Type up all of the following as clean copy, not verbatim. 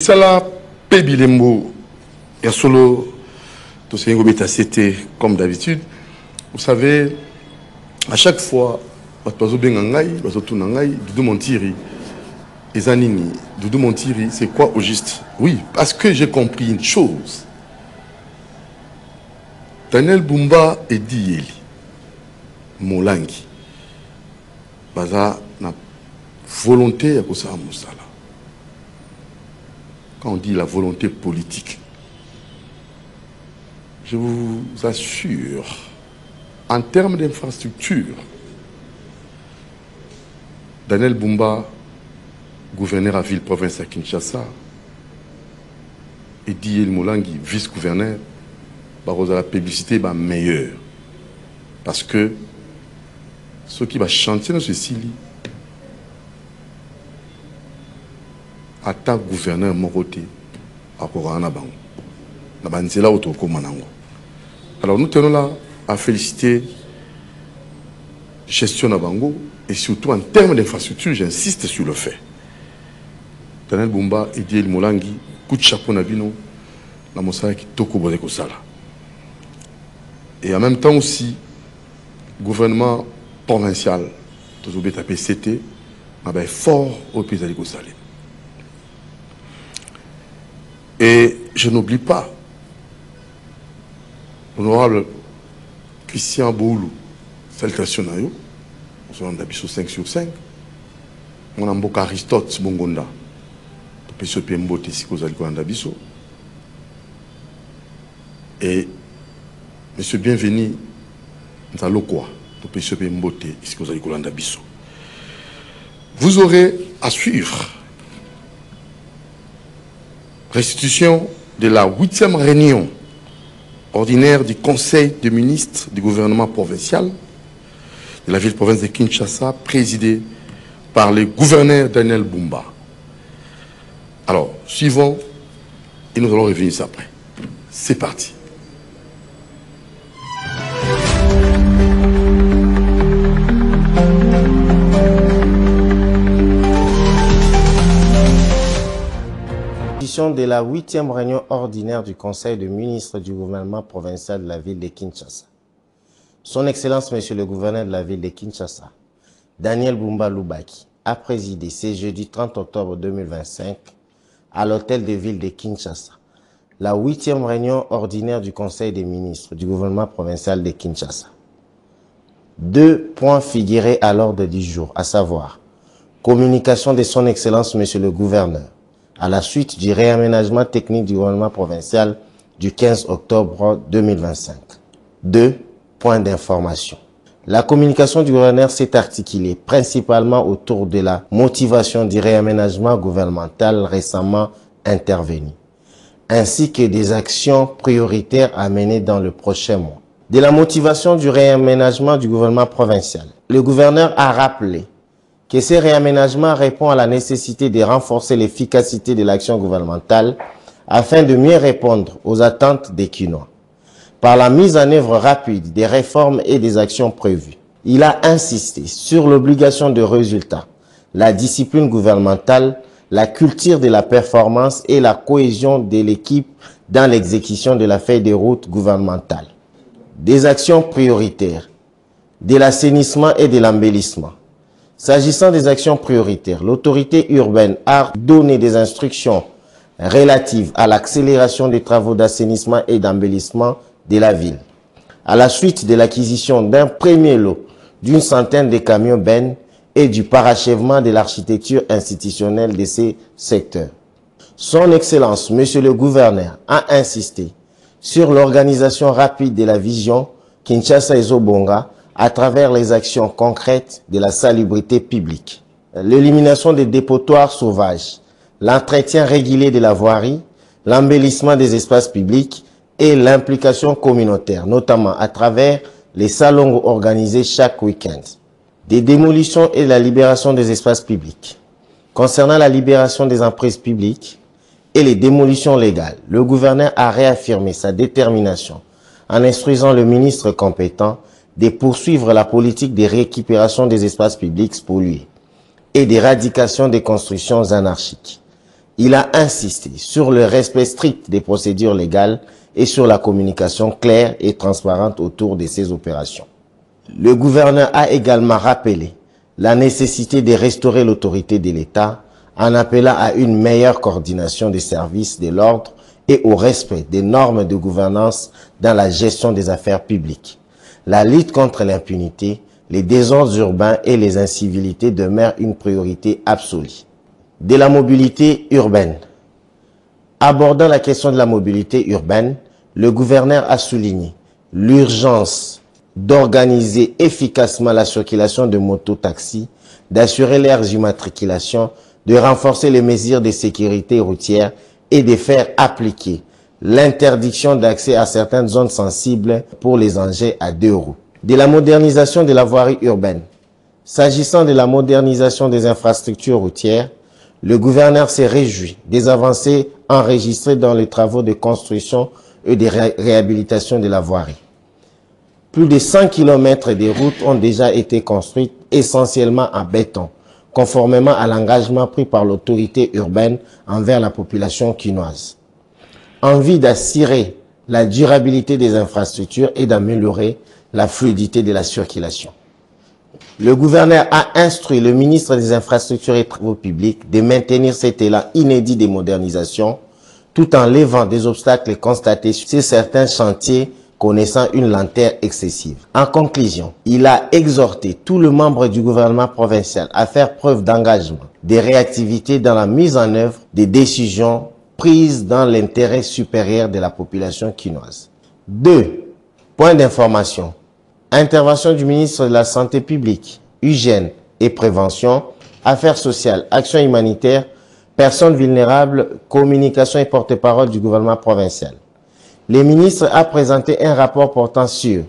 Misala Pébilembo, et solo, tout ce qui c'était comme d'habitude. Vous savez, à chaque fois, Doudou Montiri, Doudou Montiri, c'est quoi au juste? Oui, parce que j'ai compris une chose. Daniel Bumba et Dieli, Molangi, Baza na volonté à Kosa Moussala. Quand on dit la volonté politique, je vous assure, en termes d'infrastructure, Daniel Bumba, gouverneur à ville-province à Kinshasa, et Diel Molangi, vice-gouverneur, la publicité est meilleure. Parce que ceux qui vont chanter dans ce style, attaque gouverneur Moroté à Korana Bango. Alors nous tenons là à féliciter gestion Nabango et surtout en termes d'infrastructure, j'insiste sur le fait. Daniel Bumba et Diel Molangi, coup de chapeau Nabino, la Moussala qui toko bode kosala. Et en même temps aussi, gouvernement provincial, tout le monde CT, est fort au pays de Salé. Et je n'oublie pas, l'honorable Christian Boulou, salutation à vous, on a 5 sur 5, on a un Aristote Bongonda, et Monsieur Bienvenu, vous aurez à suivre restitution de la 8e réunion ordinaire du Conseil des ministres du gouvernement provincial de la ville-province de Kinshasa, présidée par le gouverneur Daniel Bumba. Alors, suivons, et nous allons revenir ça après. C'est parti. De la 8e réunion ordinaire du Conseil de ministres du gouvernement provincial de la ville de Kinshasa. Son Excellence, Monsieur le gouverneur de la ville de Kinshasa, Daniel Bumba Lubaki, a présidé ce jeudi 30 octobre 2025 à l'hôtel de ville de Kinshasa, la 8e réunion ordinaire du Conseil des ministres du gouvernement provincial de Kinshasa. 2 points figuraient à l'ordre du jour, à savoir, communication de Son Excellence, Monsieur le gouverneur, à la suite du réaménagement technique du gouvernement provincial du 15 octobre 2025. 2 points d'information. La communication du gouverneur s'est articulée principalement autour de la motivation du réaménagement gouvernemental récemment intervenu, ainsi que des actions prioritaires à mener dans le prochain mois. De la motivation du réaménagement du gouvernement provincial, le gouverneur a rappelé que ces réaménagements répondent à la nécessité de renforcer l'efficacité de l'action gouvernementale afin de mieux répondre aux attentes des Kinois, par la mise en œuvre rapide des réformes et des actions prévues. Il a insisté sur l'obligation de résultats, la discipline gouvernementale, la culture de la performance et la cohésion de l'équipe dans l'exécution de la feuille de route gouvernementale. Des actions prioritaires, de l'assainissement et de l'embellissement. S'agissant des actions prioritaires, l'autorité urbaine a donné des instructions relatives à l'accélération des travaux d'assainissement et d'embellissement de la ville, à la suite de l'acquisition d'un premier lot d'une centaine de camions bennes et du parachèvement de l'architecture institutionnelle de ces secteurs. Son Excellence, Monsieur le gouverneur, a insisté sur l'organisation rapide de la vision Kinshasa et Zobonga à travers les actions concrètes de la salubrité publique, l'élimination des dépotoirs sauvages, l'entretien régulier de la voirie, l'embellissement des espaces publics et l'implication communautaire, notamment à travers les salons organisés chaque week-end, des démolitions et la libération des espaces publics. Concernant la libération des emprises publiques et les démolitions légales, le gouverneur a réaffirmé sa détermination en instruisant le ministre compétent de poursuivre la politique de récupération des espaces publics pollués et d'éradication des constructions anarchiques, Il a insisté sur le respect strict des procédures légales et sur la communication claire et transparente autour de ces opérations. Le gouverneur a également rappelé la nécessité de restaurer l'autorité de l'État en appelant à une meilleure coordination des services de l'ordre et au respect des normes de gouvernance dans la gestion des affaires publiques. La lutte contre l'impunité, les désordres urbains et les incivilités demeurent une priorité absolue. De la mobilité urbaine. Abordant la question de la mobilité urbaine, le gouverneur a souligné l'urgence d'organiser efficacement la circulation de mototaxis, d'assurer leurs immatriculations, de renforcer les mesures de sécurité routière et de faire appliquer l'interdiction d'accès à certaines zones sensibles pour les engins à 2 roues. De la modernisation de la voirie urbaine. S'agissant de la modernisation des infrastructures routières, le gouverneur s'est réjoui des avancées enregistrées dans les travaux de construction et de réhabilitation de la voirie. Plus de 100 km de routes ont déjà été construites, essentiellement en béton, conformément à l'engagement pris par l'autorité urbaine envers la population quinoise. En vue d'assurer la durabilité des infrastructures et d'améliorer la fluidité de la circulation. Le gouverneur a instruit le ministre des Infrastructures et Travaux publics de maintenir cet élan inédit de modernisation tout en levant des obstacles constatés sur certains chantiers connaissant une lenteur excessive. En conclusion, il a exhorté tous les membres du gouvernement provincial à faire preuve d'engagement, de réactivité dans la mise en œuvre des décisions prises dans l'intérêt supérieur de la population quinoise. 2. Point d'information. Intervention du ministre de la Santé publique, Hygiène et Prévention, Affaires sociales, Action humanitaire, Personnes vulnérables, Communication et porte-parole du gouvernement provincial. Le ministre a présenté un rapport portant sur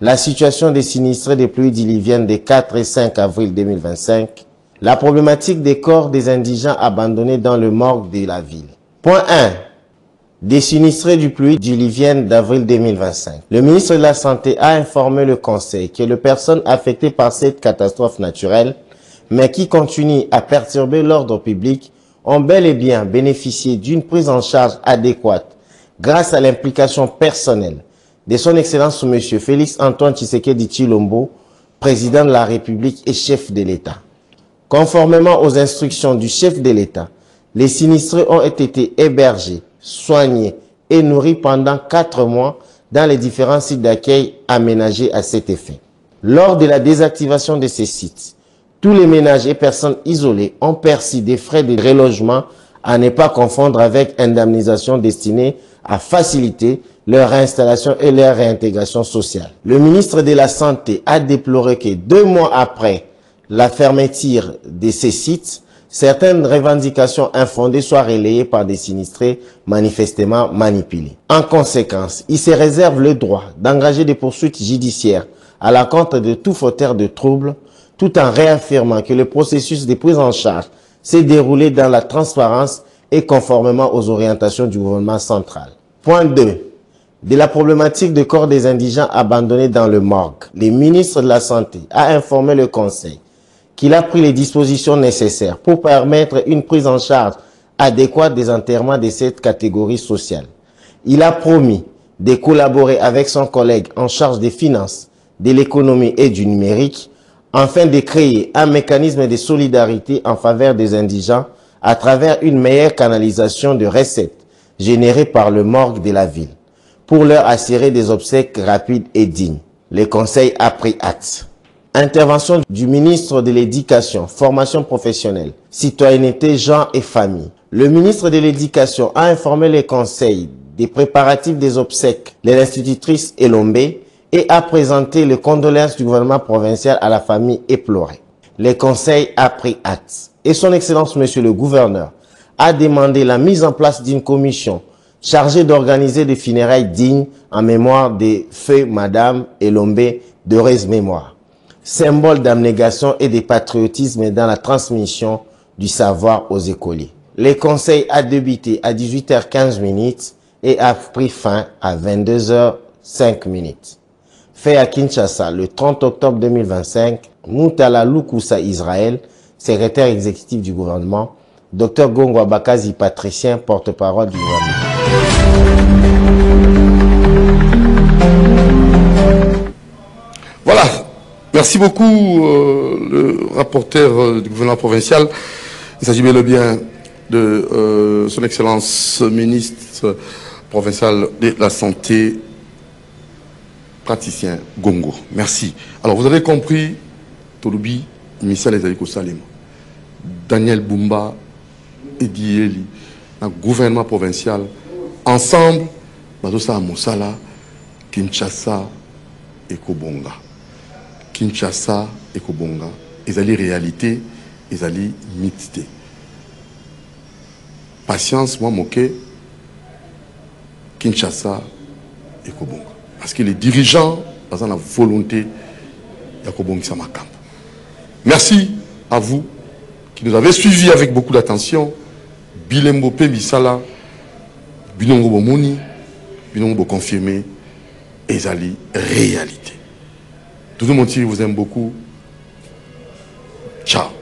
la situation des sinistrés des pluies diluviennes des 4 et 5 avril 2025, la problématique des corps des indigents abandonnés dans le morgue de la ville. Point 1. Des sinistrés du pluie diluvienne d'avril 2025. Le ministre de la Santé a informé le Conseil que les personnes affectées par cette catastrophe naturelle, mais qui continuent à perturber l'ordre public, ont bel et bien bénéficié d'une prise en charge adéquate grâce à l'implication personnelle de son Excellence M. Félix Antoine Tshisekedi Tshilombo, président de la République et chef de l'État. Conformément aux instructions du chef de l'État, les sinistrés ont été hébergés, soignés et nourris pendant 4 mois dans les différents sites d'accueil aménagés à cet effet. Lors de la désactivation de ces sites, tous les ménages et personnes isolées ont perçu des frais de relogement à ne pas confondre avec indemnisation destinée à faciliter leur réinstallation et leur réintégration sociale. Le ministre de la Santé a déploré que 2 mois après la fermeture de ces sites, certaines revendications infondées soient relayées par des sinistrés manifestement manipulés. En conséquence, il se réserve le droit d'engager des poursuites judiciaires à l'encontre de tout fauteur de troubles, tout en réaffirmant que le processus de prise en charge s'est déroulé dans la transparence et conformément aux orientations du gouvernement central. Point 2. De la problématique des corps des indigents abandonnés dans le morgue, le ministre de la Santé a informé le Conseil qu'il a pris les dispositions nécessaires pour permettre une prise en charge adéquate des enterrements de cette catégorie sociale. Il a promis de collaborer avec son collègue en charge des finances, de l'économie et du numérique afin de créer un mécanisme de solidarité en faveur des indigents à travers une meilleure canalisation de recettes générées par le morgue de la ville pour leur assurer des obsèques rapides et dignes. Le Conseil a pris acte. Intervention du ministre de l'Éducation, Formation professionnelle, Citoyenneté, Genre et Famille. Le ministre de l'Éducation a informé le Conseil des préparatifs des obsèques de l'institutrice Elombé et a présenté les condoléances du gouvernement provincial à la famille éplorée. Le Conseil a pris acte et son Excellence Monsieur le Gouverneur a demandé la mise en place d'une commission chargée d'organiser des funérailles dignes en mémoire des feux Madame Elombé d'heureuse mémoire, symbole d'abnégation et de patriotisme dans la transmission du savoir aux écoliers. Le Conseil a débuté à 18h15 et a pris fin à 22h05. Fait à Kinshasa le 30 octobre 2025, Moutala Lukusa Israël, secrétaire exécutif du gouvernement, Dr Gongo Abakazi, patricien, porte-parole du gouvernement. Voilà, merci beaucoup le rapporteur du gouvernement provincial. Il s'agit bel et bien de son Excellence ministre provincial de la Santé, praticien Gongo. Merci. Alors vous avez compris, Tolubi, Missa les Aliko Salim, Daniel Bumba, Edi Eli, le gouvernement provincial, ensemble, Badosa Moussala, Kinshasa et Kobonga. Kinshasa et Kobonga, ils allaient réalité, ils allaient mixité. Patience, moi, moqué, Kinshasa et Kobonga. Parce que les dirigeants, ont la volonté de Kobonga Samakamp. Merci à vous qui nous avez suivis avec beaucoup d'attention. Bilembo Pe Misala, Binongo Bomoni, Binongo confirmé, et Zali réalité. Tout le monde vous aime beaucoup. Ciao.